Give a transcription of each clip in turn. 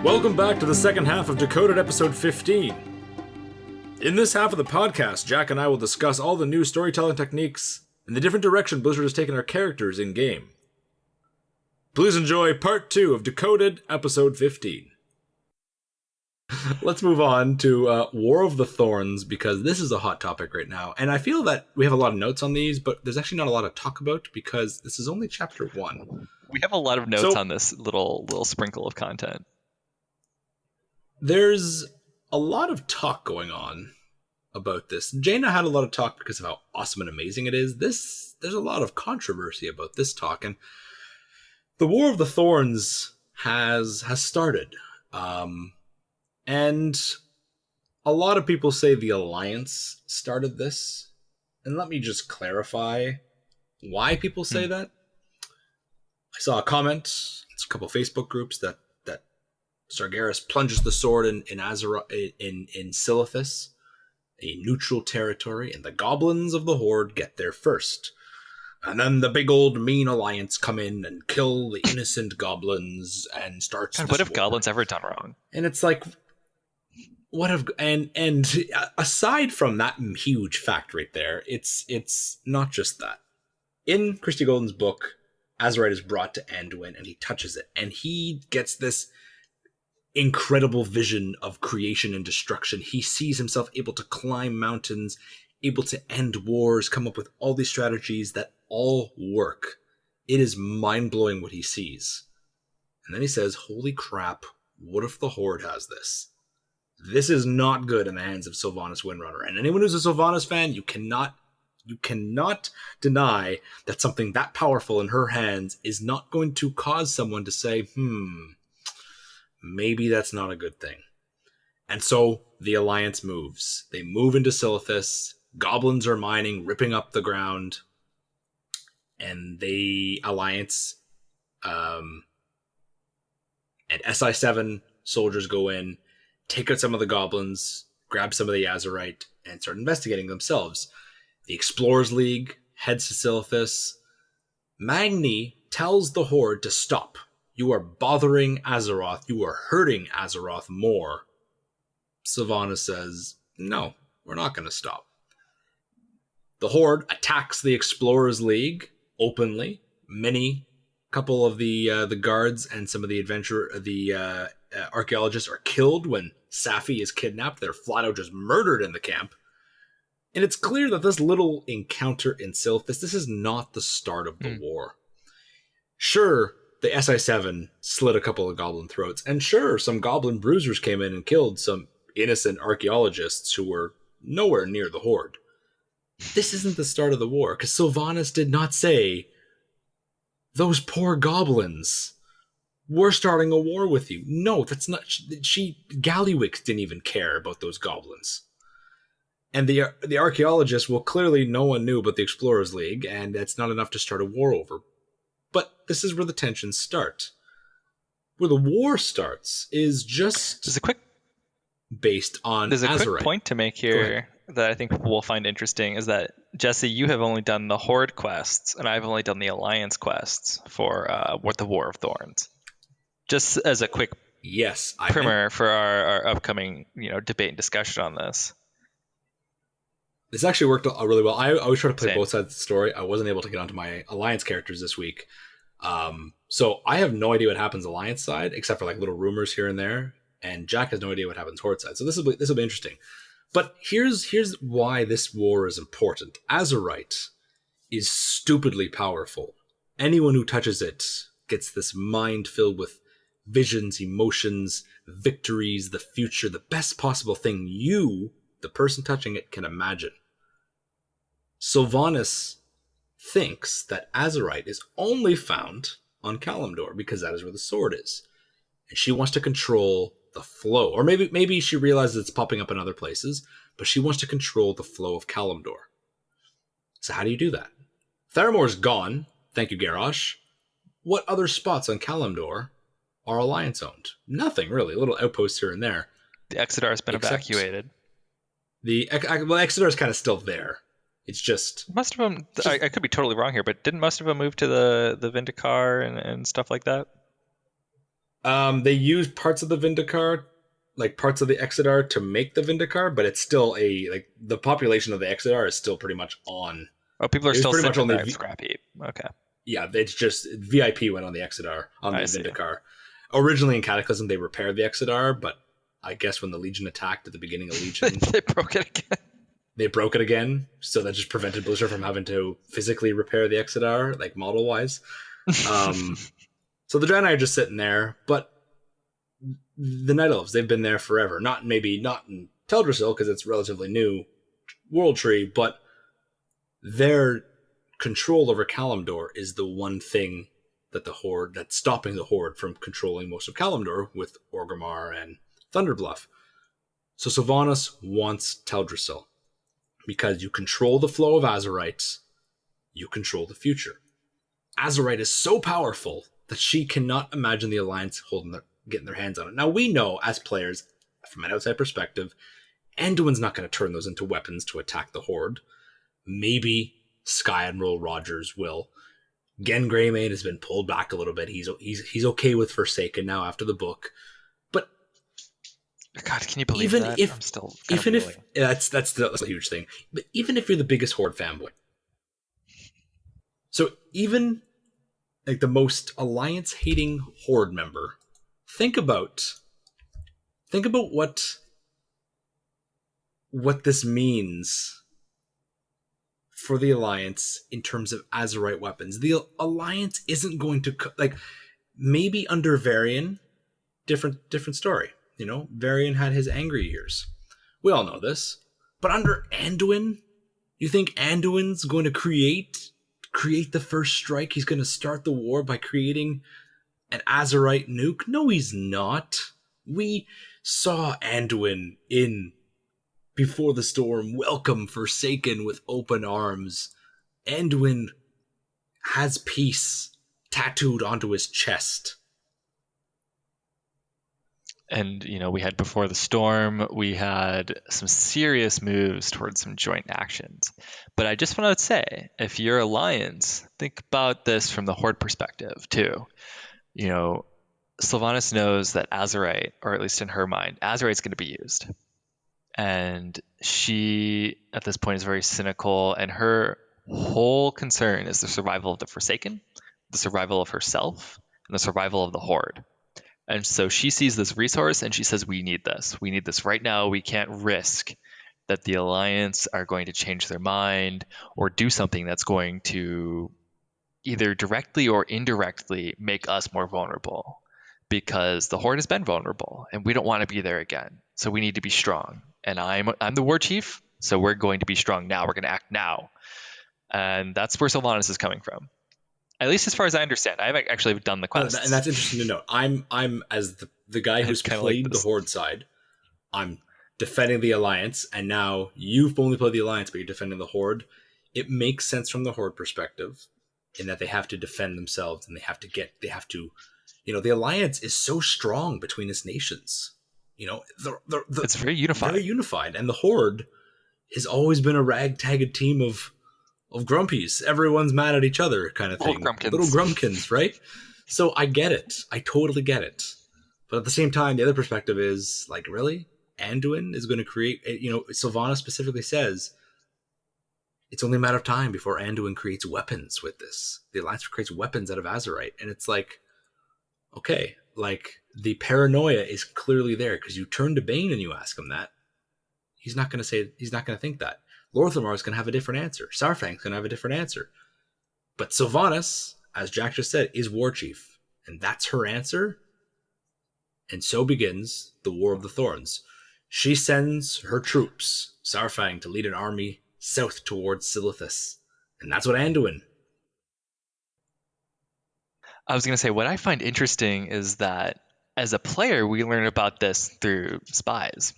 Welcome back to the second half of Decoded episode 15. In this half of the podcast, Jack and I will discuss all the new storytelling techniques and the different direction Blizzard has taken our characters in-game. Please enjoy part 2 of Decoded episode 15. Let's move on to War of the Thorns, because this is a hot topic right now. And I feel that we have a lot of notes on these, but there's actually not a lot to talk about because this is only chapter 1. We have a lot of notes on this little sprinkle of content. There's a lot of talk going on about this. Jaina had a lot of talk because of how awesome and amazing it is. There's a lot of controversy about this talk, and the War of the Thorns has started. And a lot of people say the Alliance started this. And let me just clarify why people say that. I saw a comment, it's a couple Facebook groups, that Sargeras plunges the sword in Silithus, a neutral territory, and the goblins of the Horde get there first. And then the big old mean Alliance come in and kill the innocent goblins and starts God, what have goblins ever done wrong? And it's like, what have and aside from that huge fact right there, it's not just that. In Christy Golden's book, Azurite is brought to Anduin and he touches it, and he gets this incredible vision of creation and destruction. He sees himself able to climb mountains, able to end wars, come up with all these strategies that all work. It is mind-blowing what he sees. And then he says, holy crap, what if the Horde has this? This is not good in the hands of Sylvanas Windrunner. And anyone who's a Sylvanas fan, you cannot deny that something that powerful in her hands is not going to cause someone to say, maybe that's not a good thing. And so the Alliance moves. They move into Silithus. Goblins are mining, ripping up the ground. And the Alliance and SI7 soldiers go in, take out some of the goblins, grab some of the azurite, and start investigating themselves. The Explorers League heads to Silithus. Magni tells the Horde to stop. You are bothering Azeroth. You are hurting Azeroth more. Sylvanas says, no, we're not going to stop. The Horde attacks the Explorers League openly. Couple of the guards and some of the archaeologists are killed when Safi is kidnapped. They're flat out just murdered in the camp. And it's clear that this little encounter in Silithus, this is not the start of the war. Sure, the SI7 slit a couple of goblin throats, and sure, some goblin bruisers came in and killed some innocent archaeologists who were nowhere near the Horde. This isn't the start of the war, because Sylvanas did not say, those poor goblins, we're starting a war with you. No, that's not. Gallywix didn't even care about those goblins. And the archaeologists, well, clearly no one knew about the Explorers League, and that's not enough to start a war over. But this is where the tensions start. Where the war starts is just based on There's a Azurite. quick point to make here that I think we'll find interesting, is that, Jesse, you have only done the Horde quests, and I've only done the Alliance quests for the War of Thorns. Just as a quick primer for our upcoming debate and discussion on this. This actually worked really well. I always try to play both sides of the story. I wasn't able to get onto my Alliance characters this week. So I have no idea what happens Alliance side, except for like little rumors here and there. And Jack has no idea what happens Horde side. So this will be interesting. But here's why this war is important. Azurite is stupidly powerful. Anyone who touches it gets this mind filled with visions, emotions, victories, the future, the best possible thing you, the person touching it, can imagine. Sylvanas thinks that Azurite is only found on Kalimdor because that is where the sword is. And she wants to control the flow. Or maybe she realizes it's popping up in other places, but she wants to control the flow of Kalimdor. So how do you do that? Theramore's gone. Thank you, Garrosh. What other spots on Kalimdor are Alliance owned? Nothing, really. A little outposts here and there. The Exodar has been evacuated. Exodar is kind of still there. It's just... Most of them... I could be totally wrong here, but didn't most of them move to the Vindicar and stuff like that? They use parts of the Vindicar, like parts of the Exodar, to make the Vindicar, but it's still the population of the Exodar is still pretty much on. Oh, people are It was still pretty much sitting in only that scrap heap. Okay, yeah. It's just VIP went on the Exodar on the I see. Vindicar. Originally in Cataclysm, they repaired the Exodar, but I guess when the Legion attacked at the beginning of Legion, They broke it again. they broke it again. So that just prevented Blizzard from having to physically repair the Exodar, like model wise. So the Draenei are just sitting there, but the Night Elves, they've been there forever. Not in Teldrassil because it's relatively new world tree, but their control over Kalimdor is the one thing that that's stopping the Horde from controlling most of Kalimdor with Orgrimmar and Thunderbluff. So Sylvanas wants Teldrassil because you control the flow of azurites, you control the future. Azurite is so powerful that she cannot imagine the Alliance getting their hands on it. Now we know as players, from an outside perspective, Anduin's not going to turn those into weapons to attack the Horde. Maybe Sky Admiral Rogers will. Gen Greymane has been pulled back a little bit. He's okay with Forsaken now after the book. But God, can you believe even that? if I'm still even if that's a huge thing. But even if you're the biggest Horde fanboy, so even like the most Alliance hating Horde member, think about what this means for the Alliance in terms of Azurite weapons. The Alliance isn't going to maybe under Varian, different story. You know, Varian had his angry years. We all know this. But under Anduin, you think Anduin's going to create the first strike? He's going to start the war by creating an Azurite nuke? No, he's not. We saw Anduin in Before the Storm welcome Forsaken with open arms. Anduin has peace tattooed onto his chest. And, we had Before the Storm, we had some serious moves towards some joint actions. But I just want to say, if you're Alliance, think about this from the Horde perspective, too. Sylvanas knows that Azurite, or at least in her mind, Azurite's going to be used. And she, at this point, is very cynical, and her whole concern is the survival of the Forsaken, the survival of herself, and the survival of the Horde. And so she sees this resource and she says, we need this. We need this right now. We can't risk that the Alliance are going to change their mind or do something that's going to either directly or indirectly make us more vulnerable, because the Horde has been vulnerable and we don't want to be there again. So we need to be strong. And I'm the war chief, so we're going to be strong now. We're going to act now. And that's where Sylvanas is coming from. At least as far as I understand. I haven't actually done the quests. And that's interesting to note. I'm as the guy who's played the Horde side, I'm defending the Alliance, and now you've only played the Alliance, but you're defending the Horde. It makes sense from the Horde perspective in that they have to defend themselves, and they have to, the Alliance is so strong between its nations. It's very unified. Very unified. And the Horde has always been a ragtag team of grumpies. Everyone's mad at each other kind of thing. Little grumpkins, right? So I get it. I totally get it. But at the same time, the other perspective is like, really? Anduin is going to create, Sylvanas specifically says it's only a matter of time before Anduin creates weapons with this. The Alliance creates weapons out of Azurite. And it's like, okay, like the paranoia is clearly there because you turn to Bane and you ask him that. He's not going to think that. Lorthamar is going to have a different answer. Saurfang's going to have a different answer. But Sylvanas, as Jack just said, is war chief. And that's her answer. And so begins the War of the Thorns. She sends her troops, Saurfang, to lead an army south towards Silithus. And that's what Anduin. I was going to say, what I find interesting is that as a player, we learn about this through spies.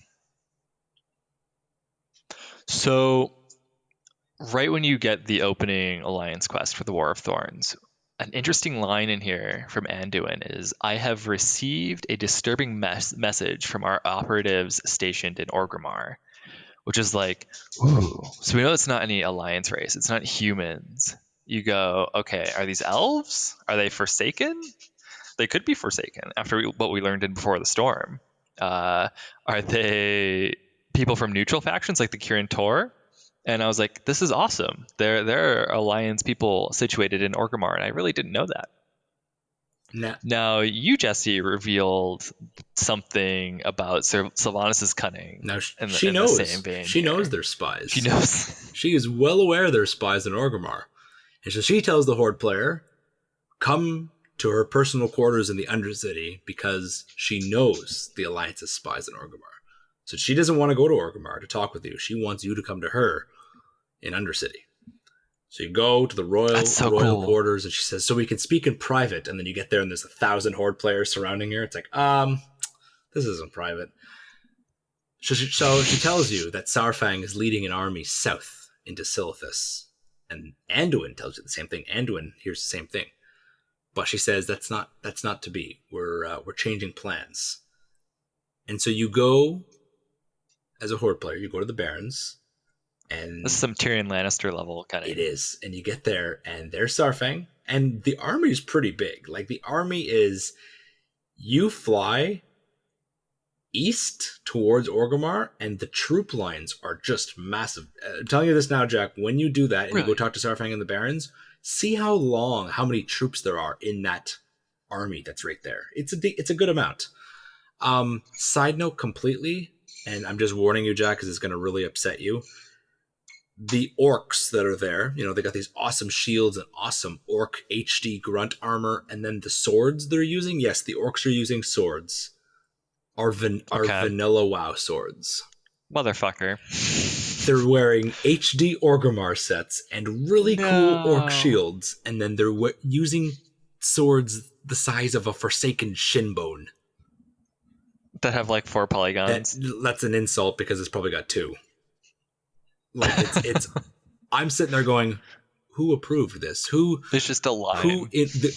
So, right when you get the opening Alliance quest for the War of Thorns, an interesting line in here from Anduin is, I have received a disturbing message from our operatives stationed in Orgrimmar, which is like, ooh. So we know it's not any Alliance race. It's not humans. You go, okay, are these elves? Are they Forsaken? They could be Forsaken after what we learned in Before the Storm. Are they people from neutral factions like the Kirin Tor? And I was like, this is awesome. There are Alliance people situated in Orgrimmar, and I really didn't know that. Now you, Jesse, revealed something about Sylvanas' cunning. Now she knows. The same vein she knows they're spies. She knows. She is well aware they're spies in Orgrimmar. And so she tells the Horde player, come to her personal quarters in the Undercity because she knows the Alliance's spies in Orgrimmar. So she doesn't want to go to Orgrimmar to talk with you. She wants you to come to her in Undercity. So you go to the royal quarters, and she says, so we can speak in private. And then you get there, and there's 1,000 Horde players surrounding her. It's like, this isn't private. So she tells you that Saurfang is leading an army south into Silithus. And Anduin tells you the same thing. Anduin hears the same thing. But she says, that's not to be. We're changing plans. And so you go, as a Horde player, you go to the Barrens. And this is some Tyrion Lannister level kind of. It is. And you get there, and there's Saurfang. And the army is pretty big. Like, the army is, you fly east towards Orgrimmar, and the troop lines are just massive. I'm telling you this now, Jack. When you do that, and you go talk to Saurfang and the Barrens, see how many troops there are in that army that's right there. It's a good amount. Side note completely, and I'm just warning you, Jack, because it's going to really upset you. The orcs that are there, they got these awesome shields and awesome orc HD grunt armor, and then the swords they're using, yes, the orcs are using swords, are vanilla WoW swords. Motherfucker. They're wearing HD Orgrimmar sets and really cool orc shields, and then they're using swords the size of a Forsaken shinbone. That have like 4 polygons. That's an insult because it's probably got 2. Like it's I'm sitting there going, who approved this? It's just a line.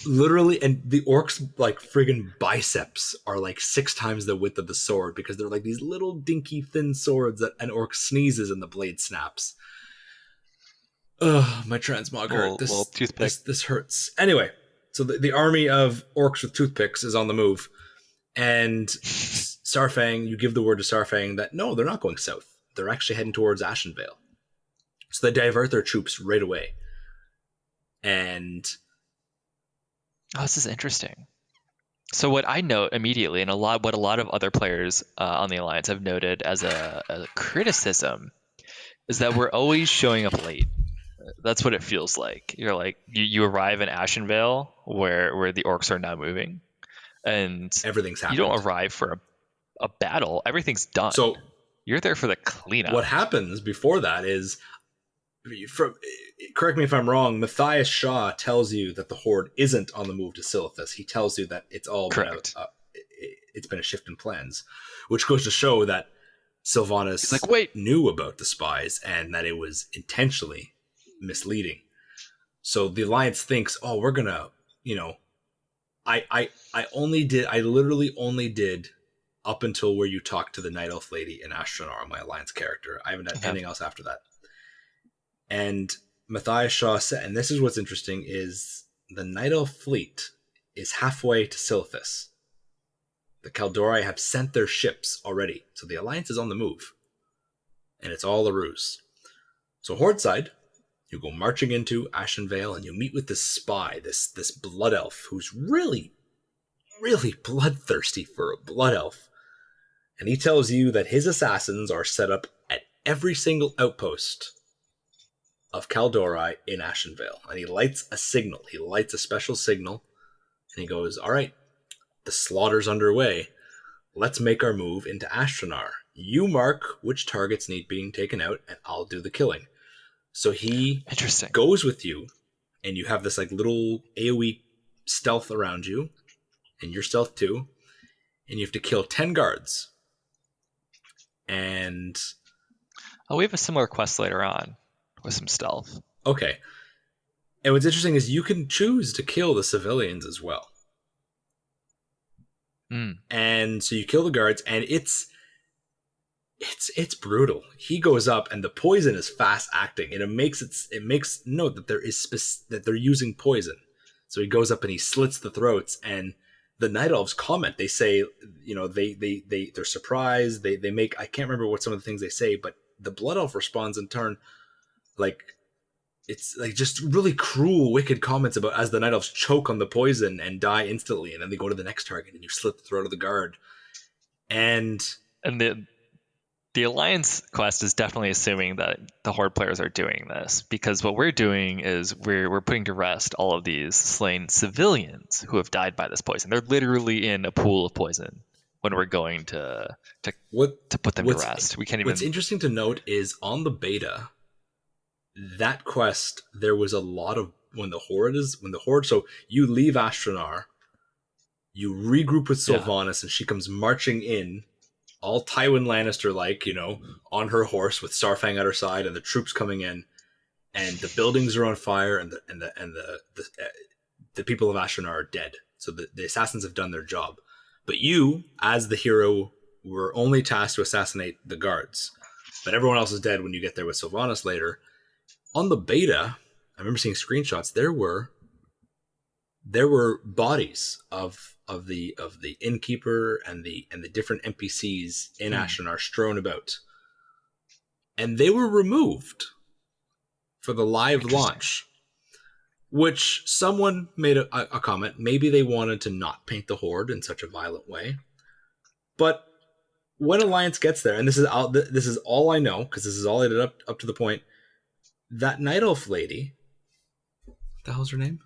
Literally, and the orcs like friggin' biceps are like 6 times the width of the sword because they're like these little dinky thin swords that an orc sneezes and the blade snaps. Ugh, my transmog hurt. This hurts. Anyway, so the army of orcs with toothpicks is on the move, and Saurfang, you give the word to Saurfang that no, they're not going south. They're actually heading towards Ashenvale. So they divert their troops right away. And this is interesting. So what I note immediately, and what a lot of other players on the Alliance have noted as a criticism, is that we're always showing up late. That's what it feels like. You're like you arrive in Ashenvale where the orcs are now moving, and everything's happened. You don't arrive for a battle. Everything's done. So you're there for the cleanup. What happens before that is, correct me if I'm wrong, Matthias Shaw tells you that the Horde isn't on the move to Silithus. He tells you that it's all it's been a shift in plans, which goes to show that Sylvanas knew about the spies and that it was intentionally misleading. So the Alliance thinks, oh, we're gonna, I literally only did up until where you talked to the Night Elf lady in Astronar, my Alliance character. I haven't done anything else after that. And Matthias Shaw said, and this is what's interesting, is the Night Elf fleet is halfway to Silithus. The Kaldorei have sent their ships already, so the Alliance is on the move. And it's all a ruse. So Horde side, you go marching into Ashenvale and you meet with this spy, this blood elf, who's really, really bloodthirsty for a blood elf. And he tells you that his assassins are set up at every single outpost of Kaldorei in Ashenvale. And he lights a signal. He lights a special signal. And he goes, all right, the slaughter's underway. Let's make our move into Astronar. You mark which targets need being taken out, and I'll do the killing. So he goes with you, and you have this like little AoE stealth around you, and you're stealth too, and you have to kill 10 guards. And we have a similar quest later on with some stealth. Okay. And what's interesting is you can choose to kill the civilians as well. And so you kill the guards, and it's brutal. He goes up, and the poison is fast acting, and it makes note that that they're using poison. So he goes up and he slits the throats, and the Night Elves comment. They say, they're surprised. They make, I can't remember what some of the things they say, but the Blood Elf responds in turn, like, it's like just really cruel, wicked comments about as the Night Elves choke on the poison and die instantly, and then they go to the next target and you slit the throat of the guard. And the Alliance quest is definitely assuming that the Horde players are doing this, because what we're doing is we're putting to rest all of these slain civilians who have died by this poison. They're literally in a pool of poison when we're going to put them to rest. We can't even. What's interesting to note is on the beta, that quest, there was a lot of when the Horde. So you leave Ashranar, you regroup with Sylvanas, and she comes marching in, all Tywin Lannister like, on her horse with Starfang at her side, and the troops coming in, and the buildings are on fire, and the people of Ashranar are dead. So the assassins have done their job, but you, as the hero, were only tasked to assassinate the guards. But everyone else is dead when you get there with Sylvanas later. On the beta, I remember seeing screenshots. There were bodies of the innkeeper and the different NPCs in Ashranar strewn about, and they were removed for the live launch. Which someone made a comment. Maybe they wanted to not paint the Horde in such a violent way, but when Alliance gets there, and this is all I know because this is all I did up to the point. That Night Elf lady, what the hell's her name?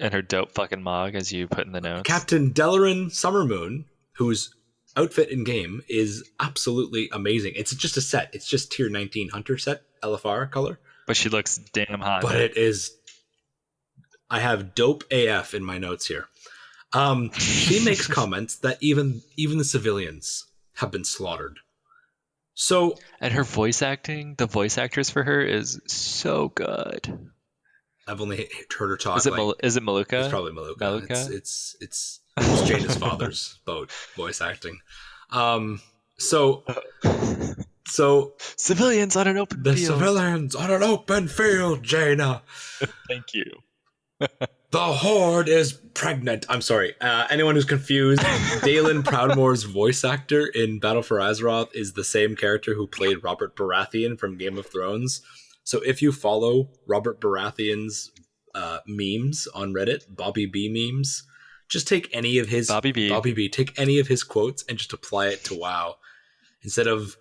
And her dope fucking mog, as you put in the notes. Captain Delaran Summermoon, whose outfit in game is absolutely amazing. It's just a set. It's just tier 19 hunter set, LFR color. But she looks damn hot. But it is. I have dope AF in my notes here. She makes comments that even the civilians have been slaughtered. So, and her voice acting, the voice actress for her is so good. I've only heard her talk. Is it Maluka? It's probably Maluka. It's Jaina's father's voice acting. So civilians on an open field. The civilians on an open field, Jaina. Thank you. The Horde is pregnant. I'm sorry. Anyone who's confused, Dalen Proudmoore's voice actor in Battle for Azeroth is the same character who played Robert Baratheon from Game of Thrones. So if you follow Robert Baratheon's memes on Reddit, Bobby B memes, just take any of his take any of his quotes and just apply it to WoW. Instead of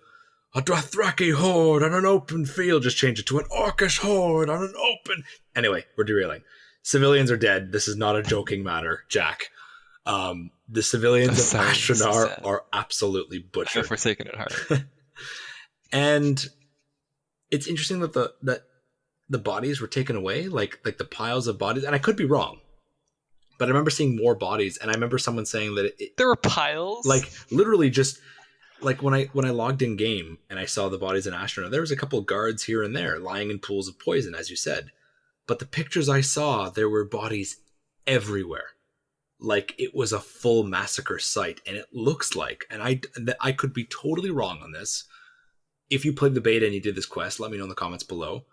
a Dothraki horde on an open field, just change it to an Orcish horde on an open. Anyway, we're derailing. Civilians are dead. This is not a joking matter, Jack. The civilians of Ashranar are absolutely butchered. Forsaken at heart. And it's interesting that the bodies were taken away, like the piles of bodies. And I could be wrong, but I remember seeing more bodies. And I remember someone saying that there were piles, like literally just like when I logged in game and I saw the bodies in Ashranar, there was a couple of guards here and there lying in pools of poison, as you said. But the pictures I saw, there were bodies everywhere. Like it was a full massacre site. And it looks like, and I could be totally wrong on this. If you played the beta and you did this quest, let me know in the comments below.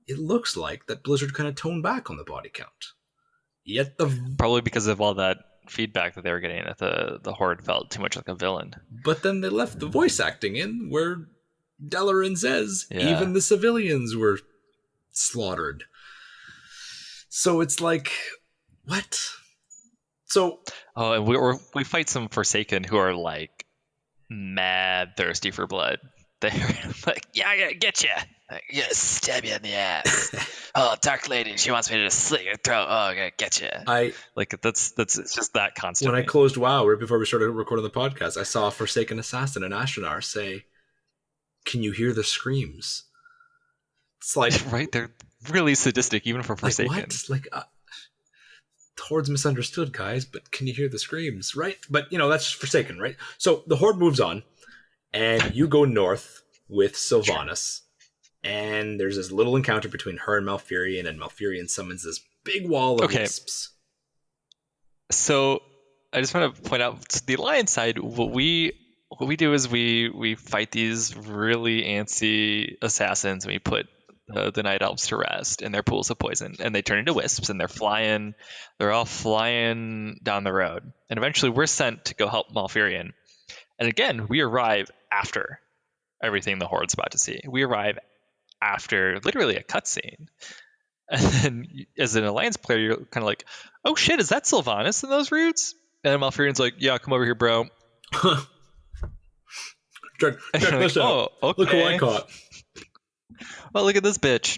It looks like that Blizzard kind of toned back on the body count. Yet probably because of all that feedback that they were getting, that the Horde felt too much like a villain. But then they left the voice acting in where Delaran says even the civilians were slaughtered. So it's like, what? So and we fight some Forsaken who are like mad thirsty for blood. They're like, yeah, I gotta get you. Like, yeah, stab you in the ass. Oh, Dark Lady, she wants me to slit your throat. Oh, I gotta get you. That's it's just that constant. When I closed WoW right before we started recording the podcast, I saw a Forsaken assassin in Ashranar say, "Can you hear the screams?" It's like right, they're really sadistic, even for Forsaken. Like what? The Horde's misunderstood, guys. But can you hear the screams? Right? But that's just Forsaken, right? So the Horde moves on, and you go north with Sylvanas. And there's this little encounter between her and Malfurion, and Malfurion summons this big wall of wisps. So I just want to point out, to the Alliance side, what we do is we fight these really antsy assassins, and we put the night elves to rest in their pools of poison, and they turn into wisps, and they're all flying down the road, and eventually we're sent to go help Malfurion. And again, we arrive after everything the Horde's about to see. We arrive after literally a cutscene. And then as an Alliance player, you're kind of like, oh shit, is that Sylvanas in those roots? And Malfurion's like, yeah, come over here, bro. check this out. Oh, okay. Look who I caught. Oh, look at this bitch.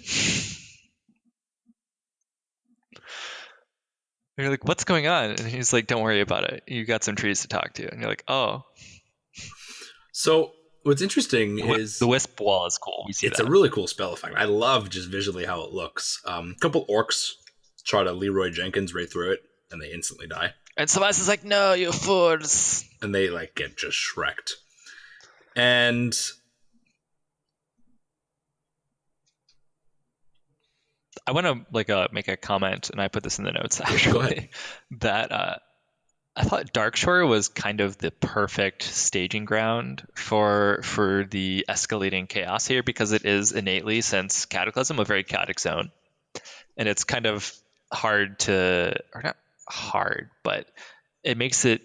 And you're like, what's going on? And he's like, don't worry about it. You got some trees to talk to. And you're like, oh. So what's interesting is the wisp wall is cool. We see it's a really cool spell effect. I love just visually how it looks. A couple orcs try to Leroy Jenkins right through it, and they instantly die. And Sylvanas is like, no, you fools. And they like get just shreked. And I want to make a comment, and I put this in the notes actually. That I thought Darkshore was kind of the perfect staging ground for the escalating chaos here, because it is innately, since Cataclysm, a very chaotic zone, and it's kind of hard to, or not hard, but it makes it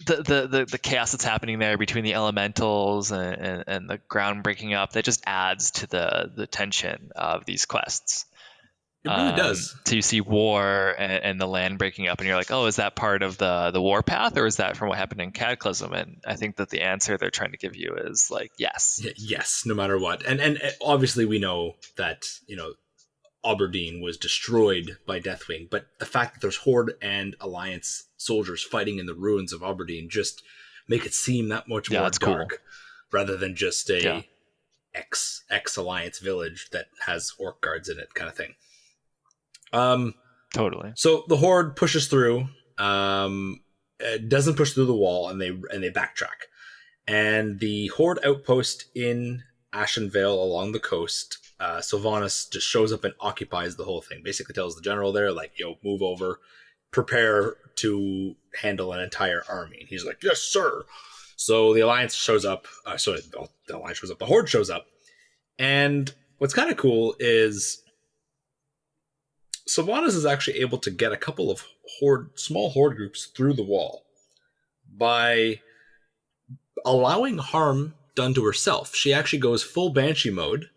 the chaos that's happening there between the elementals and the ground breaking up, that just adds to the tension of these quests. It really does. So you see war and the land breaking up, and you're like, oh, is that part of the war path, or is that from what happened in Cataclysm? And I think that the answer they're trying to give you is like, yes. Yes, no matter what. And obviously we know that, Aberdeen was destroyed by Deathwing, but the fact that there's Horde and Alliance soldiers fighting in the ruins of Aberdeen just make it seem that much more dark, cool, rather than just a ex-Alliance village that has orc guards in it kind of thing. Totally. So the Horde pushes through, it doesn't push through the wall, and they backtrack. And the Horde outpost in Ashenvale along the coast, Sylvanas just shows up and occupies the whole thing. Basically tells the general there, like, yo, move over, prepare to handle an entire army. And he's like, yes, sir. So the Alliance shows up. The Alliance shows up. The Horde shows up. And what's kind of cool is Sylvanas is actually able to get a couple of small Horde groups through the wall by allowing harm done to herself. She actually goes full Banshee mode,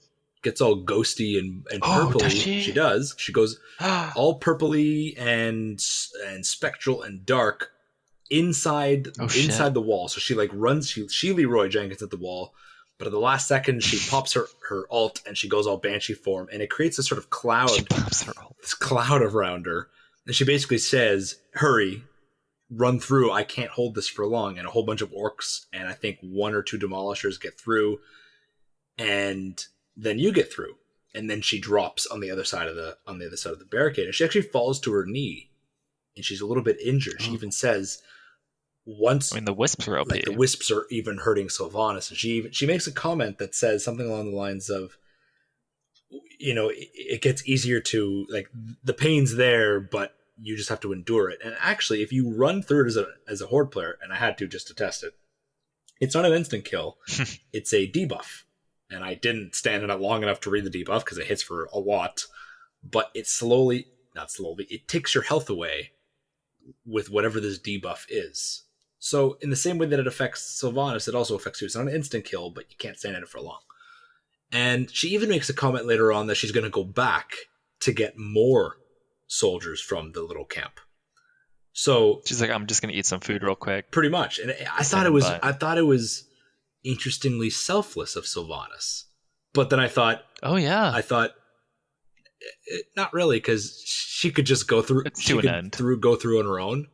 gets all ghosty and purpley. Does she? She does. She goes all purpley and spectral and dark inside the wall. So she like runs. She Leroy Jenkins at the wall, but at the last second she pops her ult and she goes all Banshee form, and it creates a sort of cloud. She pops her ult. This cloud around her, and she basically says, "Hurry, run through. I can't hold this for long." And a whole bunch of orcs and I think one or two demolishers get through, and then you get through. And then she drops on the other side of the barricade, and she actually falls to her knee, and she's a little bit injured. She even says, "Once the wisps are OP. Like the wisps are even hurting Sylvanas," and she makes a comment that says something along the lines of, it gets easier to, like, the pain's there, but you just have to endure it. And actually, if you run through it as a Horde player, and I had to just to test it, it's not an instant kill. It's a debuff. And I didn't stand in it long enough to read the debuff because it hits for a lot. But it it takes your health away with whatever this debuff is. So in the same way that it affects Sylvanas, it also affects you. It's not an instant kill, but you can't stand in it for long. And she even makes a comment later on that she's going to go back to get more soldiers from the little camp. So she's like, I'm just going to eat some food real quick. Pretty much. And I thought it was interestingly selfless of Sylvanas. But then I thought, not really, because she could just go through. Go through on her own,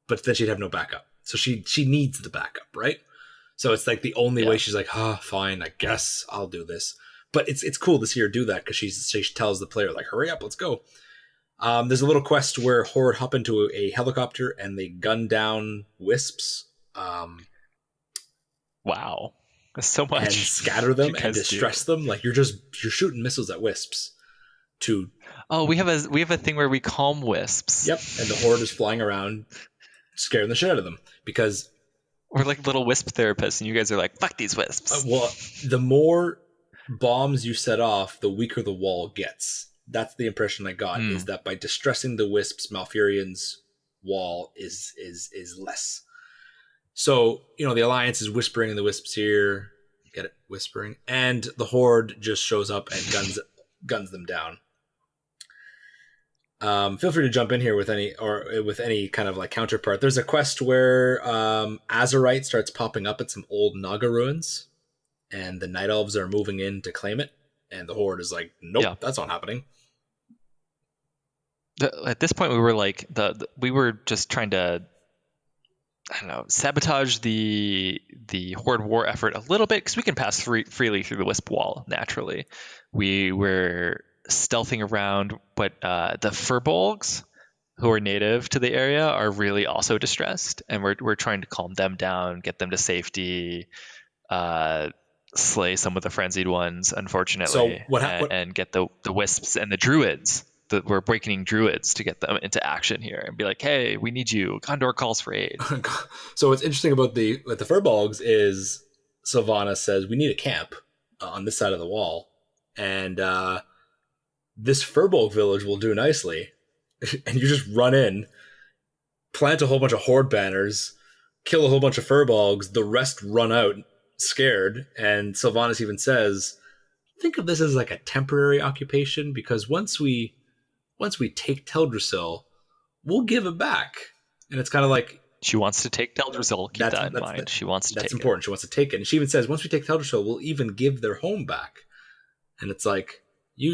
but then she'd have no backup. So she needs the backup, right? So it's like the only way. She's like, fine, I guess I'll do this. But it's cool to see her do that, because she tells the player, like, hurry up, let's go. There's a little quest where Horde hop into a helicopter and they gun down wisps. Wow, that's so much. And scatter them and distress them. Like, you're shooting missiles at wisps. We have a thing where we calm wisps. Yep, and the Horde is flying around, scaring the shit out of them, because we're like little wisp therapists, and you guys are like, fuck these wisps. Well, the more bombs you set off, the weaker the wall gets. That's the impression I got, is Mm. that by distressing the wisps, Malfurion's wall is less. So, the Alliance is whispering in the wisps here. Get it? Whispering. And the Horde just shows up and guns them down. Feel free to jump in here with any kind of like counterpart. There's a quest where azurite starts popping up at some old Naga ruins, and the Night Elves are moving in to claim it, and the Horde is like, nope, that's not happening. At this point, we were like we were just trying to, I don't know, sabotage the Horde war effort a little bit because we can pass freely through the Wisp wall naturally. We were stealthing around, but the Furbolgs, who are native to the area, are really also distressed, and we're trying to calm them down, get them to safety, slay some of the frenzied ones, unfortunately, So and get the wisps and the druids. We're awakening druids to get them into action here and be like, hey, we need you. Gondor calls for aid. So what's interesting about the Furbolgs is Sylvanas says we need a camp on this side of the wall, and this Furbolg village will do nicely. And you just run in, plant a whole bunch of Horde banners, kill a whole bunch of Furbolgs, the rest run out scared, and Sylvanas even says, think of this as like a temporary occupation, because once we take Teldrassil, we'll give it back. And it's kind of like, she wants to take Teldrassil. Keep that in mind. She wants to take it. That's important. She wants to take it. And she even says, once we take Teldrassil, we'll even give their home back. And it's like,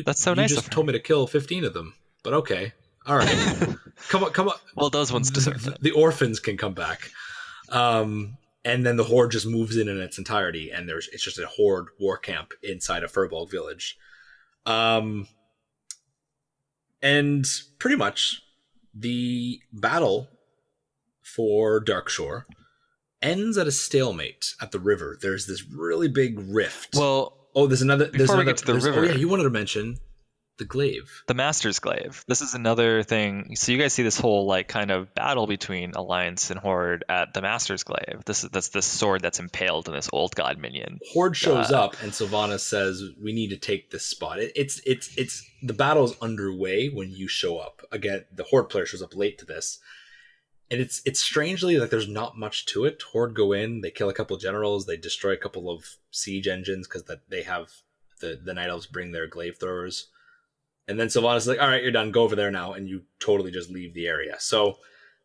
that's so nice. You just told me to kill 15 of them, but okay. All right. Come on. Well, those ones deserve it. The orphans can come back. And then the Horde just moves in its entirety, and it's just a Horde war camp inside a Furbolg village. And pretty much the battle for Darkshore ends at a stalemate at the river. There's this really big rift. Well, there's another. Before we get to the river, oh yeah, you wanted to mention the glaive, the Master's Glaive. This is another thing. So you guys see this whole like kind of battle between Alliance and Horde at the Master's Glaive. That's this sword that's impaled in this old god minion. Horde shows up, and Sylvanas says, "We need to take this spot." It's the battle's underway when you show up. Again, the Horde player shows up late to this, and it's strangely like there's not much to it. Horde go in, they kill a couple generals, they destroy a couple of siege engines because they have the Night Elves bring their glaive throwers. And then Sylvanas is like, all right, you're done. Go over there now. And you totally just leave the area. So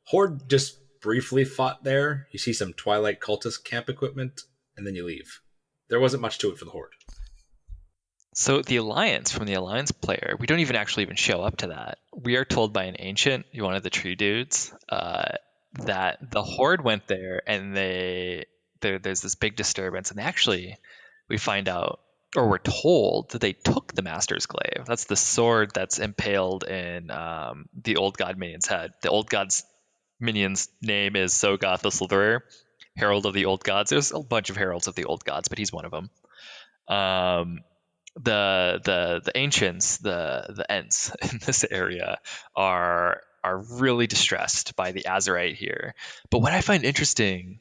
Horde just briefly fought there. You see some Twilight cultist camp equipment, and then you leave. There wasn't much to it for the Horde. So the Alliance, from the Alliance player, we don't even show up to that. We are told by an ancient, one of the tree dudes, that the Horde went there, and there's this big disturbance. And we find out, or we're told, that they took the Master's Glaive. That's the sword that's impaled in the old god minion's head. The old god's minion's name is Sogoth the Slitherer, Herald of the Old Gods. There's a bunch of heralds of the old gods, but he's one of them. The ancients, the Ents in this area are really distressed by the azurite here. But what I find interesting,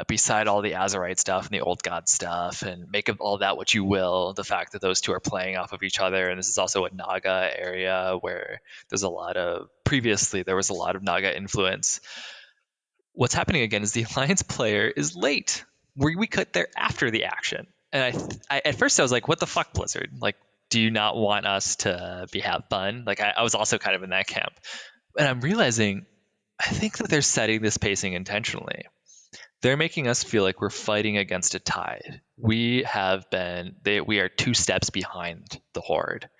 beside all the azurite stuff and the old god stuff, and make of all that what you will, the fact that those two are playing off of each other, and this is also a Naga area where there was a lot of Naga influence. What's happening again is the Alliance player is late. We cut there after the action, and I at first I was like, what the fuck, Blizzard? Like, do you not want us to have fun? Like, I was also kind of in that camp, and I'm realizing I think that they're setting this pacing intentionally. They're making us feel like we're fighting against a tide. We are 2 steps behind the Horde.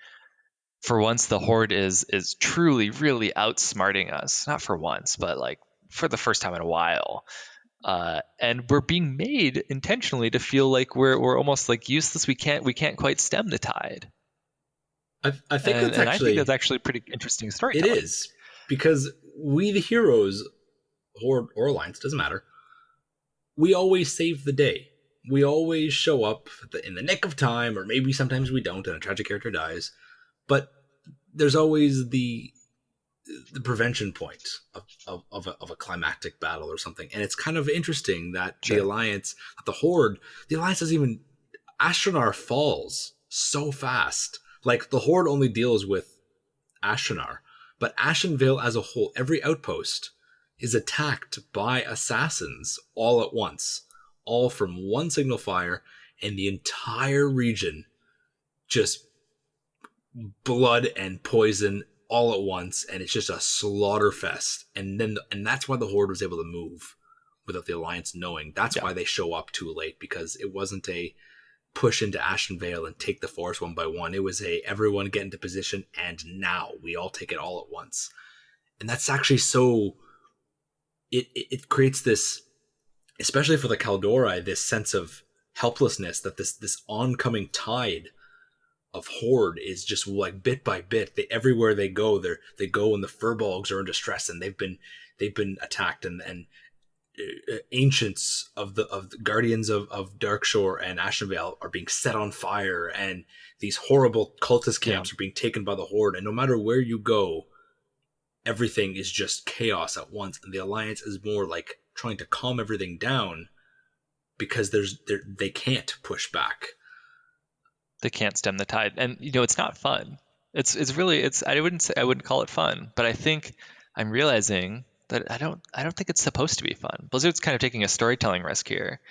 For once, the Horde is truly, really outsmarting us. Not for once, but like for the first time in a while. And we're being made intentionally to feel like we're almost like useless. We can't quite stem the tide. I think that's actually a pretty interesting storytelling. It is, because we, the heroes, Horde or Alliance, doesn't matter, we always save the day. We always show up in the nick of time, or maybe sometimes we don't and a tragic character dies. But there's always the prevention point of a climactic battle or something. And it's kind of interesting that the Alliance, the Horde, the Alliance doesn't even... Astronar falls so fast. Like, the Horde only deals with Ashenar, but Ashenvale as a whole, every outpost is attacked by assassins all at once, all from one signal fire, and the entire region just blood and poison all at once, and it's just a slaughter fest. And that's why the Horde was able to move without the Alliance knowing. That's why they show up too late, because it wasn't a push into Ashenvale and take the forest one by one. It was a everyone get into position, and now we all take it all at once. And that's actually so... It creates this, especially for the Kaldorei, this sense of helplessness, that this oncoming tide of Horde is just like bit by bit. Everywhere they go, they go, and the Furbolgs are in distress, and they've been attacked, and ancients of the guardians of Darkshore and Ashenvale are being set on fire, and these horrible cultist camps are being taken by the Horde. And no matter where you go, everything is just chaos at once. And the Alliance is more like trying to calm everything down, because they can't push back. They can't stem the tide, and it's not fun. It's really I wouldn't call it fun, but I think I'm realizing that I don't think it's supposed to be fun. Blizzard's kind of taking a storytelling risk here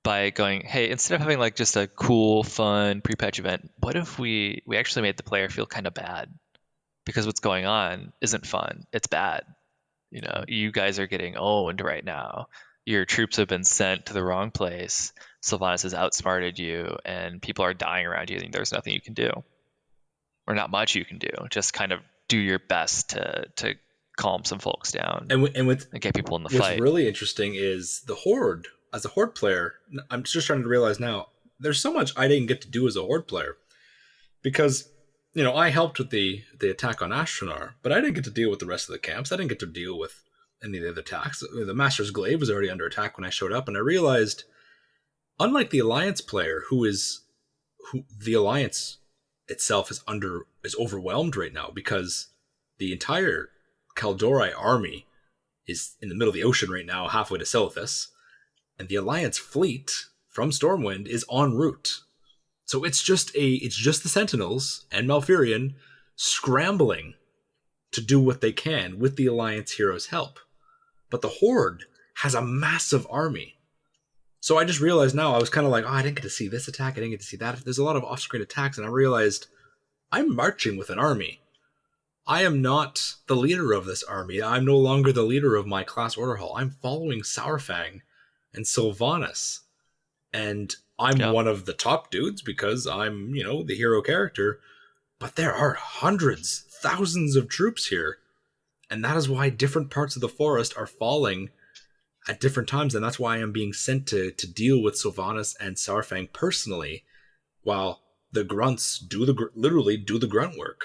by going, hey, instead of having like just a cool, fun pre-patch event, what if we actually made the player feel kind of bad because what's going on isn't fun, it's bad. You guys are getting owned right now. Your troops have been sent to the wrong place. Sylvanas has outsmarted you, and people are dying around you, and there's nothing you can do. Or not much you can do. Just kind of do your best to calm some folks down and get people in the fight. What's really interesting is the Horde. As a Horde player, I'm just trying to realize now, there's so much I didn't get to do as a Horde player. Because, I helped with the attack on Ashenar, but I didn't get to deal with the rest of the camps. I didn't get to deal with any of the other attacks. The Master's Glaive was already under attack when I showed up, and I realized, unlike the Alliance player, who the Alliance itself is overwhelmed right now, because the entire Kaldorei army is in the middle of the ocean right now, halfway to Silithus, and the Alliance fleet from Stormwind is en route. So it's just the Sentinels and Malfurion scrambling to do what they can with the Alliance heroes' help. But the Horde has a massive army. So I just realized now, I was kind of like, I didn't get to see this attack, I didn't get to see that. There's a lot of off-screen attacks, and I realized I'm marching with an army. I am not the leader of this army. I'm no longer the leader of my class order hall. I'm following Saurfang and Sylvanas. And I'm one of the top dudes because I'm, the hero character. But there are hundreds, thousands of troops here. And that is why different parts of the forest are falling at different times. And that's why I'm being sent to deal with Sylvanas and Saurfang personally, while the grunts literally do the grunt work.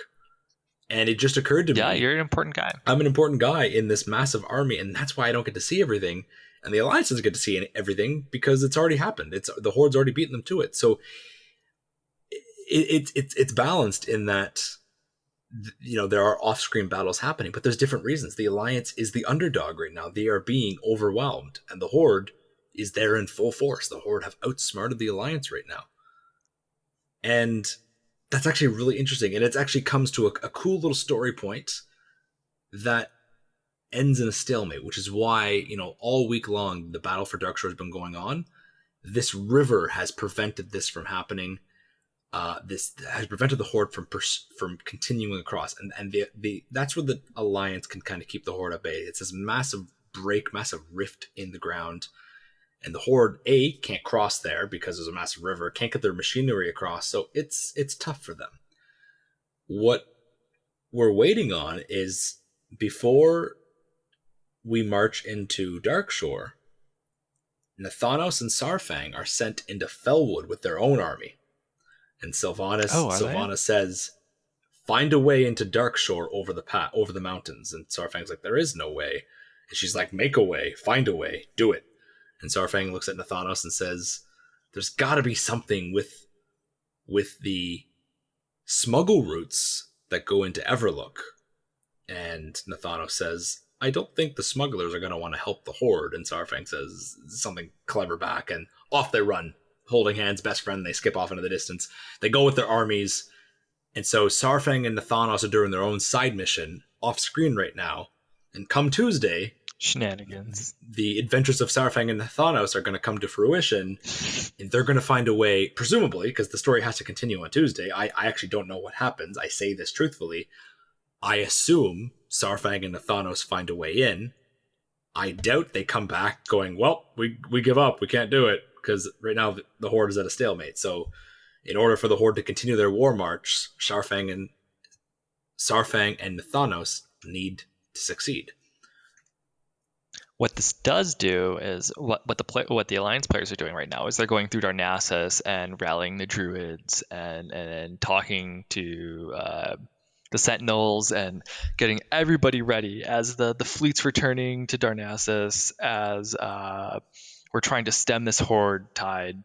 And it just occurred to me. Yeah, you're an important guy. I'm an important guy in this massive army, and that's why I don't get to see everything. And the Alliance doesn't get to see everything because it's already happened. The Horde's already beaten them to it. So it's balanced in that, there are off-screen battles happening, but there's different reasons. The Alliance is the underdog right now. They are being overwhelmed, and the Horde is there in full force. The Horde have outsmarted the Alliance right now. And that's actually really interesting. And it actually comes to a cool little story point that ends in a stalemate, which is why, all week long, the battle for Darkshore has been going on. This river has prevented this from happening. This has prevented the Horde from continuing across. And that's where the Alliance can kind of keep the Horde at bay. It's this massive rift in the ground. And the Horde, can't cross there because there's a massive river, can't get their machinery across, so it's tough for them. What we're waiting on is, before we march into Darkshore, Nathanos and Saurfang are sent into Felwood with their own army. And Sylvanas says, find a way into Darkshore over the mountains. And Saurfang's like, there is no way. And she's like, make a way, find a way, do it. And Saurfang looks at Nathanos and says, there's got to be something with the smuggle routes that go into Everlook. And Nathanos says, I don't think the smugglers are going to want to help the Horde. And Saurfang says something clever back, and off they run holding hands, best friend. They skip off into the distance. They go with their armies. And so Saurfang and Nathanos are doing their own side mission off screen right now. And come Tuesday, Shenanigans. the adventures of Saurfang and Nathanos are going to come to fruition, and they're going to find a way, presumably, because the story has to continue on Tuesday. I actually don't know what happens. I say this truthfully. I assume Saurfang and Nathanos find a way in. I doubt they come back going, well, we give up. We can't do it, because right now the Horde is at a stalemate. So in order for the Horde to continue their war march, Saurfang and Nathanos need to succeed. What this does do is what the Alliance players are doing right now is they're going through Darnassus and rallying the Druids and talking to the Sentinels and getting everybody ready as the fleet's returning to Darnassus, as we're trying to stem this Horde tide.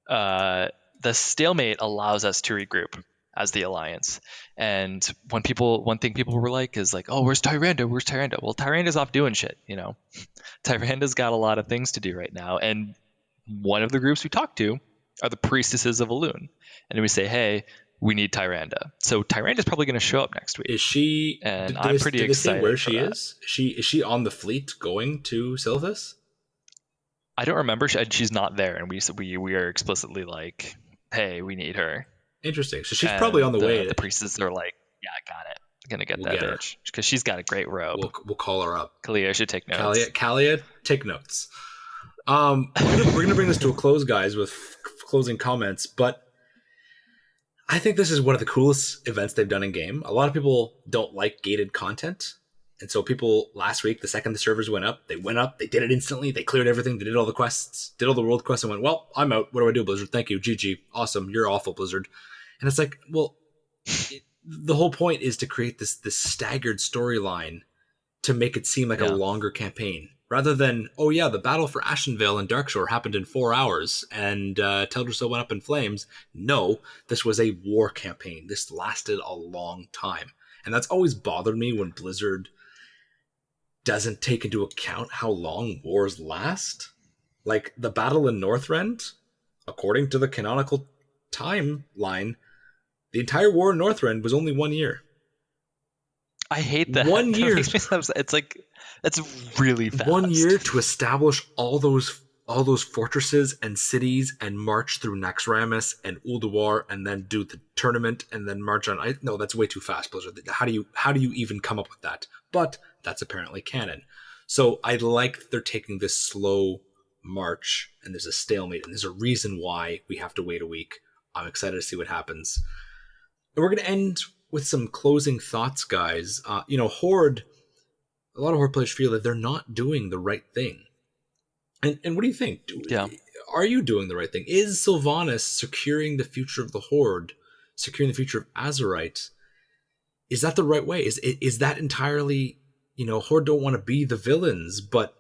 The stalemate allows us to regroup as the Alliance. And one thing people were like is like, oh, where's Tyrande? Well, Tyranda's off doing shit, you know. Tyranda's got a lot of things to do right now. And one of the groups we talk to are the priestesses of Elune. And we say, hey, we need Tyrande. So Tyranda's probably going to show up next week. Is she? And I'm pretty excited. Where she is? Is she on the fleet going to Sylvanas? I don't remember. She's not there, and we are explicitly like, hey, we need her. Interesting. So she's probably on the way. The priestesses are like, yeah, I got it. I'm gonna get that bitch because she's got a great robe. We'll call her up. Kalia should take notes. Kalia, take notes. We're gonna bring this to a close, guys, with closing comments. But I think this is one of the coolest events they've done in game. A lot of people don't like gated content. And so people last week, the second the servers went up, they did it instantly, they cleared everything, they did all the quests, did all the world quests, and went, well, I'm out. What do I do, Blizzard? Thank you. GG. Awesome. You're awful, Blizzard. And it's like, well, the whole point is to create this staggered storyline to make it seem like a longer campaign. Rather than, oh yeah, the battle for Ashenvale and Darkshore happened in 4 hours and Teldrassil went up in flames. No, this was a war campaign. This lasted a long time. And that's always bothered me when Blizzard doesn't take into account how long wars last. Like the battle in Northrend, according to the canonical timeline, the entire war in Northrend was only 1 year. I hate that. 1 year. It's like, that's really fast. 1 year to establish all those fortresses and cities and march through Naxxramas and Ulduar and then do the tournament and then march on. No, that's way too fast, Blizzard. How do you even come up with that? But that's apparently canon. So I like that they're taking this slow march and there's a stalemate and there's a reason why we have to wait a week. I'm excited to see what happens. And we're going to end with some closing thoughts, guys. Horde, a lot of Horde players feel that they're not doing the right thing. And what do you think? Are you doing the right thing? Is Sylvanas securing the future of the Horde, securing the future of Azurite? Is that the right way? Is that entirely, Horde don't want to be the villains, but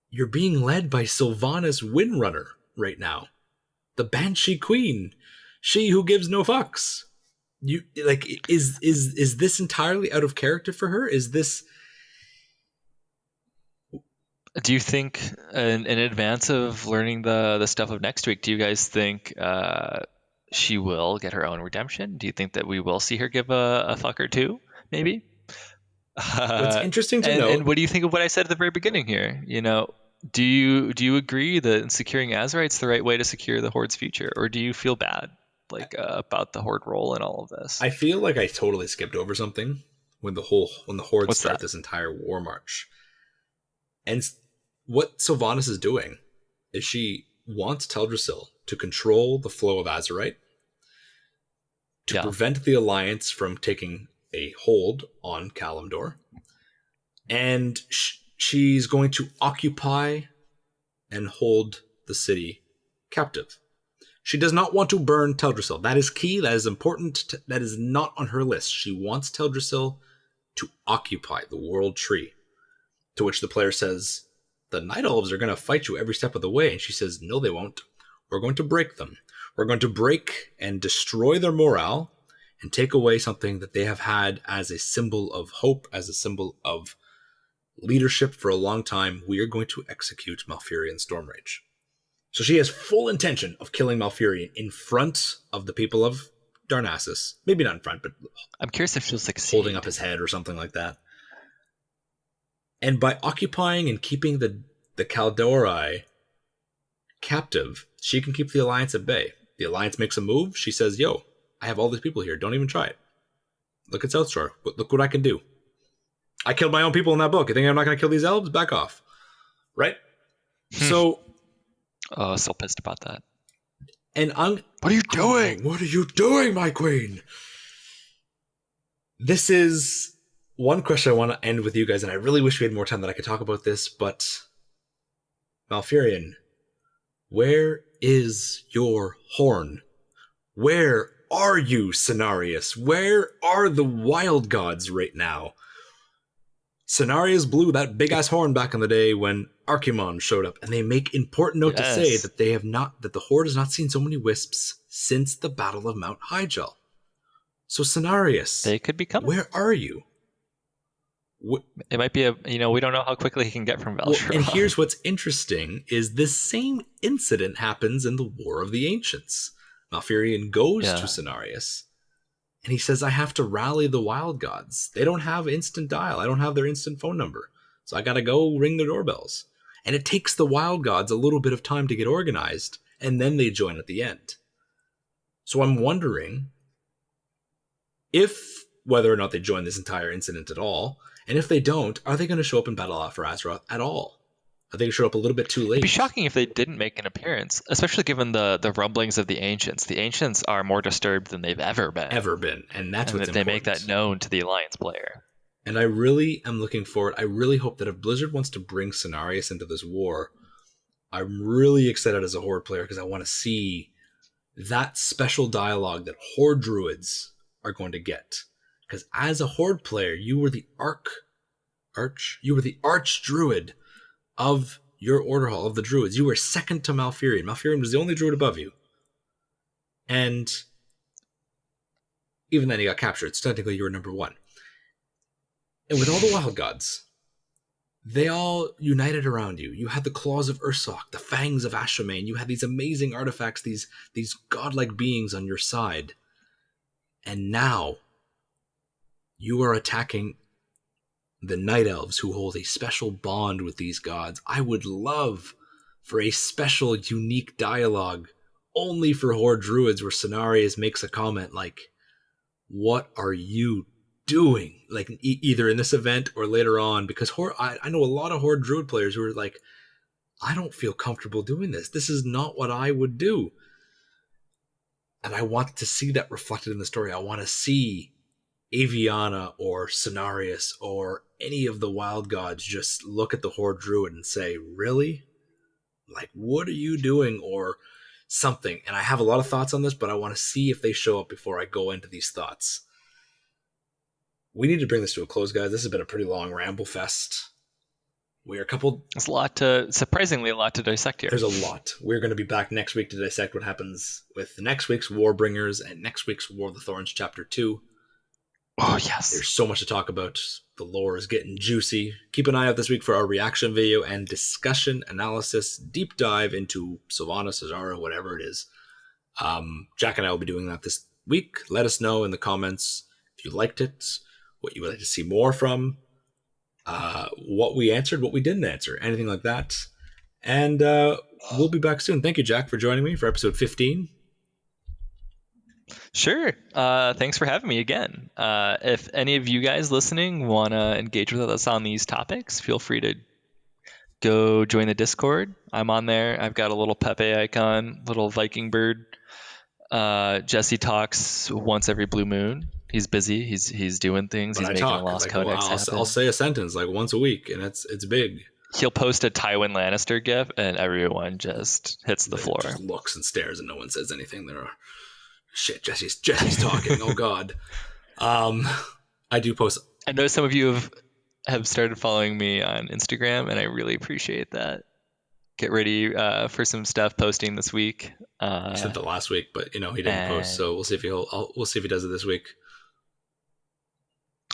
you're being led by Sylvanas Windrunner right now. The Banshee Queen. She who gives no fucks. Is this entirely out of character for her? Is this... Do you think, in advance of learning the stuff of next week, do you guys think she will get her own redemption? Do you think that we will see her give a fuck or two, maybe? What's interesting to know... And what do you think of what I said at the very beginning here? Do you agree that securing Azurite's the right way to secure the Horde's future? Or do you feel bad about the Horde role in all of this? I feel like I totally skipped over something when the Horde started this entire war march. And what Sylvanas is doing is she wants Teldrassil to control the flow of Azurite, to prevent the Alliance from taking a hold on Kalimdor, and she's going to occupy and hold the city captive. She does not want to burn Teldrassil. That is key. That is important. That is not on her list. She wants Teldrassil to occupy the World Tree. To which the player says, the Night Elves are going to fight you every step of the way. And she says, no, they won't. We're going to break them. We're going to break and destroy their morale and take away something that they have had as a symbol of hope, as a symbol of leadership for a long time. We are going to execute Malfurion Stormrage. So she has full intention of killing Malfurion in front of the people of Darnassus. Maybe not in front, but I'm curious if she'll succeed. Holding up his head or something like that. And by occupying and keeping the Kaldorei captive, she can keep the Alliance at bay. The Alliance makes a move. She says, yo, I have all these people here. Don't even try it. Look at Southshore. Look what I can do. I killed my own people in that book. You think I'm not going to kill these elves? Back off. Right? So... Oh, so pissed about that. And what are you doing? What are you doing, my queen? This is one question I want to end with you guys, and I really wish we had more time that I could talk about this, but Malfurion, where is your horn? Where are you, Cenarius? Where are the wild gods right now? Cenarius blew that big-ass horn back in the day when Archimonde showed up, and they make important note to say that that the Horde has not seen so many wisps since the Battle of Mount Hyjal. So Cenarius, they could be coming. Where are you? It might be we don't know how quickly he can get from Valshara. Well, and here's what's interesting is this same incident happens in the War of the Ancients. Malfurion goes to Cenarius, and he says, I have to rally the wild gods. They don't have instant dial. I don't have their instant phone number. So I got to go ring their doorbells. And it takes the wild gods a little bit of time to get organized, and then they join at the end. So I'm wondering whether or not they join this entire incident at all, and if they don't, are they going to show up in Battle for Azeroth at all? Are they going to show up a little bit too late? It'd be shocking if they didn't make an appearance, especially given the rumblings of the Ancients. The Ancients are more disturbed than they've ever been. And that's what's important. They make that known to the Alliance player. And I really am looking forward. I really hope that if Blizzard wants to bring Cenarius into this war, I'm really excited as a Horde player because I want to see that special dialogue that Horde Druids are going to get. Because as a Horde player, you were the Arch Druid of your Order Hall, of the Druids. You were second to Malfurion. Malfurion was the only Druid above you. And even then he got captured, so technically you were number one. And with all the wild gods, they all united around you. You had the claws of Ursoc, the fangs of Ashenvale. You had these amazing artifacts, these godlike beings on your side. And now you are attacking the Night Elves who hold a special bond with these gods. I would love for a special, unique dialogue only for Horde Druids where Cenarius makes a comment like, what are you doing? Like either in this event or later on, because I know a lot of Horde Druid players who are like, I don't feel comfortable doing this. This is not what I would do. And I want to see that reflected in the story. I want to see Aviana or Cenarius or any of the wild gods just look at the Horde Druid and say, really? Like, what are you doing? Or something. And I have a lot of thoughts on this, but I want to see if they show up before I go into these thoughts. We need to bring this to a close, guys. This has been a pretty long ramble fest. There's surprisingly a lot to dissect here. There's a lot. We're going to be back next week to dissect what happens with next week's Warbringers and next week's War of the Thorns Chapter 2. Oh, yes. There's so much to talk about. The lore is getting juicy. Keep an eye out this week for our reaction video and discussion, analysis, deep dive into Sylvanas, Azara, whatever it is. Jack and I will be doing that this week. Let us know in the comments if you liked it, what you would like to see more from, what we answered, what we didn't answer, anything like that. And we'll be back soon. Thank you, Jack, for joining me for episode 15. Sure. Thanks for having me again. If any of you guys listening want to engage with us on these topics, feel free to go join the Discord. I'm on there. I've got a little Pepe icon, little Viking bird. Jesse talks once every blue moon. He's busy. He's doing things. He's making a Lost Codex happen. I'll say a sentence like once a week, and it's big. He'll post a Tywin Lannister gif, and everyone just hits the floor. Just looks and stares, and no one says anything. Shit, Jesse's talking. Oh God. I do post. I know some of you have started following me on Instagram, and I really appreciate that. Get ready for some stuff posting this week. He said that last week, but he didn't post, so we'll see if he does it this week.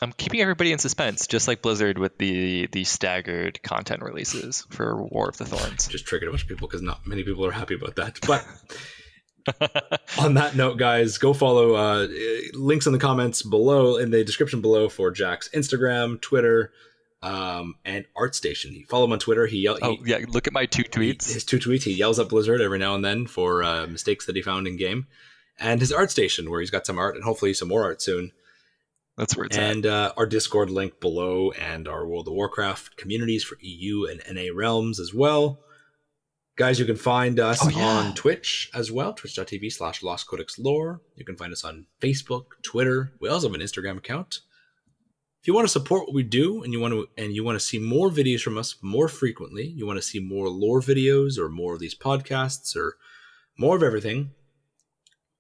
I'm keeping everybody in suspense, just like Blizzard with the staggered content releases for War of the Thorns. Just triggered a bunch of people because not many people are happy about that. But on that note, guys, go follow links in the comments below, in the description below, for Jack's Instagram, Twitter, and ArtStation. You follow him on Twitter. Look at my 2 tweets. His 2 tweets. He yells at Blizzard every now and then for mistakes that he found in game. And his ArtStation, where he's got some art and hopefully some more art soon. That's where it's and at. Our Discord link below, and our World of Warcraft communities for EU and NA realms as well. Guys, you can find us on Twitch as well, twitch.tv/Lost Codex Lore. You can find us on Facebook, Twitter. We also have an Instagram account. If you want to support what we do and you want to see more videos from us more frequently, you want to see more lore videos or more of these podcasts or more of everything,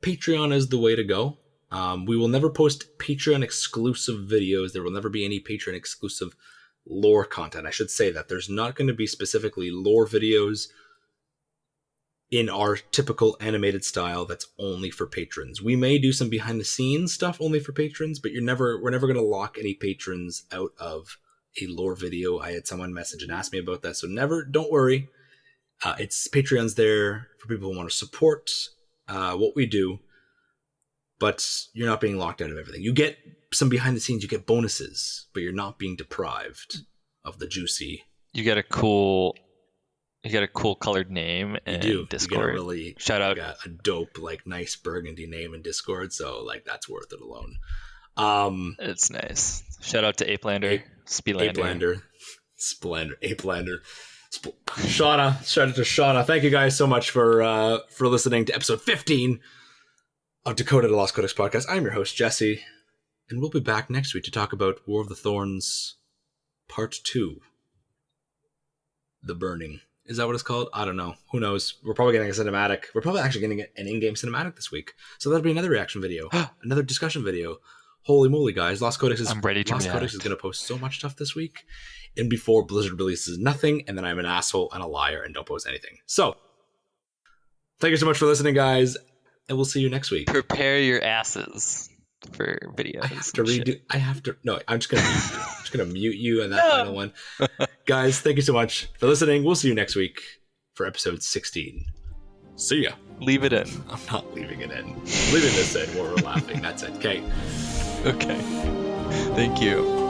Patreon is the way to go. We will never post Patreon exclusive videos. There will never be any Patreon exclusive lore content. I should say that there's not going to be specifically lore videos in our typical animated style that's only for patrons. We may do some behind the scenes stuff only for patrons, but we're never going to lock any patrons out of a lore video. I had someone message and ask me about that. So don't worry. It's Patreon's there for people who want to support what we do. But you're not being locked out of everything. You get some behind the scenes, you get bonuses, but you're not being deprived of the juicy. You get a cool colored name in Discord. You get shout out a dope, nice burgundy name in Discord, so that's worth it alone. It's nice. Shout out to Apelander, Apelander, Splendor, Apelander. Shauna, shout out to Shauna. Thank you guys so much for listening to episode 15 of Decoded, a Lost Codex podcast. I'm your host, Jesse, and we'll be back next week to talk about War of the Thorns Part 2. The Burning. Is that what it's called? I don't know. Who knows? We're probably getting a cinematic. We're probably actually getting an in-game cinematic this week. So that'll be another reaction video. Another discussion video. Holy moly, guys. Lost Codex is going to post so much stuff this week. And before Blizzard releases nothing, and then I'm an asshole and a liar and don't post anything. So, thank you so much for listening, guys. And we'll see you next week. Prepare your asses for videos. I'm just going to mute you on that final one. Guys, thank you so much for listening. We'll see you next week for episode 16. See ya. Leave it in. I'm not leaving it in. I'm leaving this in while we're laughing. That's it. Okay. Okay. Thank you.